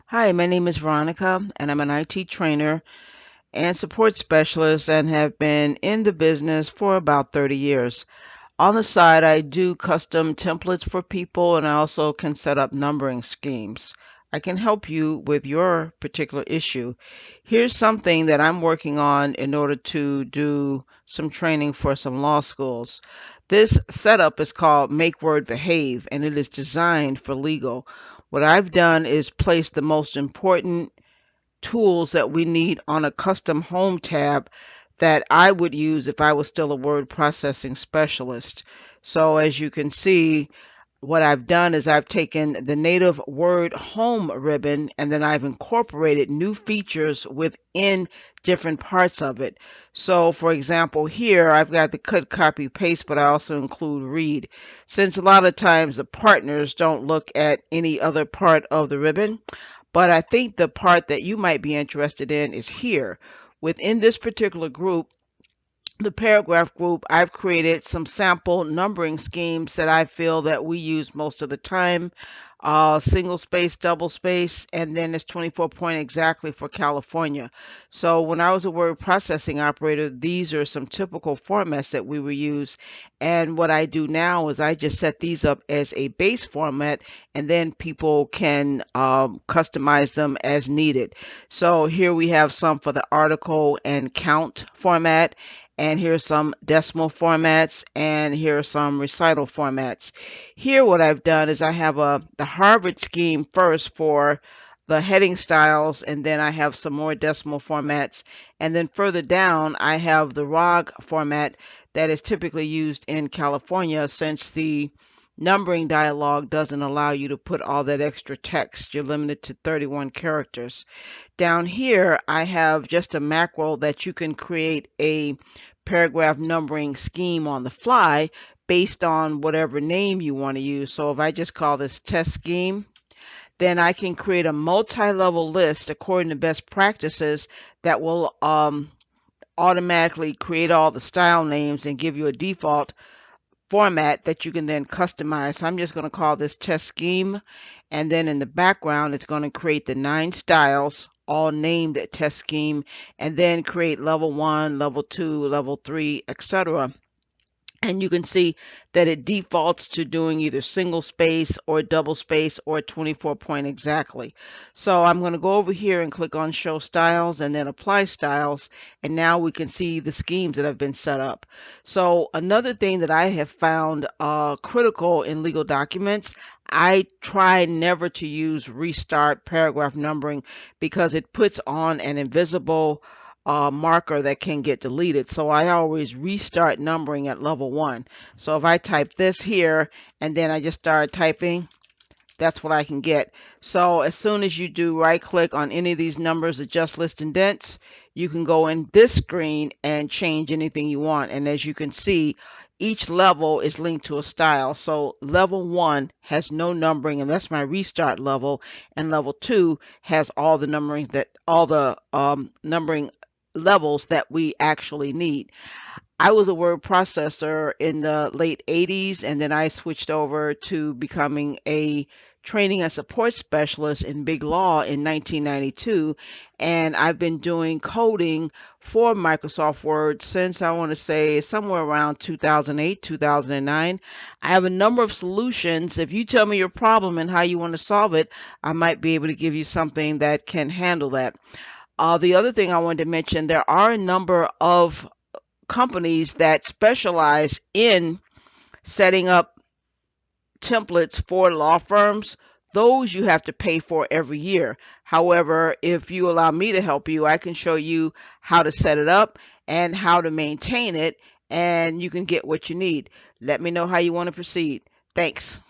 Hi, my name is Veronica, and I'm an IT trainer and support specialist and have been in the business for about 30 years. On the side, I do custom templates for people and I also can set up numbering schemes. I can help you with your particular issue. Here's something that I'm working on in order to do some training for some law schools. This setup is called Make Word Behave and it is designed for legal. What I've done is place the most important tools that we need on a custom home tab that I would use if I was still a word processing specialist. So as you can see, what I've done is I've taken the native word home ribbon and then I've incorporated new features within different parts of it. So for example, here I've got the cut, copy, paste, but I also include read. Since a lot of times the partners don't look at any other part of the ribbon, but I think the part that you might be interested in is here. Within this particular group, the paragraph group, I've created some sample numbering schemes that I feel that we use most of the time. Single space, double space, and then it's 24 point exactly for California. So when I was a word processing operator, these are some typical formats that we would use. And what I do now is I just set these up as a base format, and then people can customize them as needed. So here we have some for the article and count format, and here's some decimal formats, and here are some recital formats. Here what I've done is I have the Harvard scheme first for the heading styles, and then I have some more decimal formats, and then further down I have the ROG format that is typically used in California, since the numbering dialog doesn't allow you to put all that extra text. You're limited to 31 characters. Down here, I have just a macro that you can create a paragraph numbering scheme on the fly based on whatever name you want to use. So if I just call this test scheme, then I can create a multi-level list according to best practices that will automatically create all the style names and give you a default format that you can then customize. So I'm just going to call this test scheme, and then in the background it's going to create the 9 styles all named test scheme, and then create level 1, level 2, level 3, etc. And you can see that it defaults to doing either single space or double space or 24 point exactly. So I'm going to go over here and click on show styles and then apply styles. And now we can see the schemes that have been set up. So another thing that I have found critical in legal documents, I try never to use restart paragraph numbering because it puts on an invisible marker that can get deleted. So I always restart numbering at level 1. So if I type this here and then I just start typing, that's what I can get. So as soon as you do right click on any of these numbers, adjust list indents, you can go in this screen and change anything you want. And as you can see, each level is linked to a style. So level 1 has no numbering, and that's my restart level. And level 2 has all the numbering numbering levels that we actually need. I was a word processor in the late 80s, and then I switched over to becoming a training and support specialist in big law in 1992. And I've been doing coding for Microsoft Word since, I want to say, somewhere around 2008, 2009. I have a number of solutions. If you tell me your problem and how you want to solve it, I might be able to give you something that can handle that. The other thing I wanted to mention, there are a number of companies that specialize in setting up templates for law firms. Those you have to pay for every year. However, if you allow me to help you, I can show you how to set it up and how to maintain it, and you can get what you need. Let me know how you want to proceed. Thanks.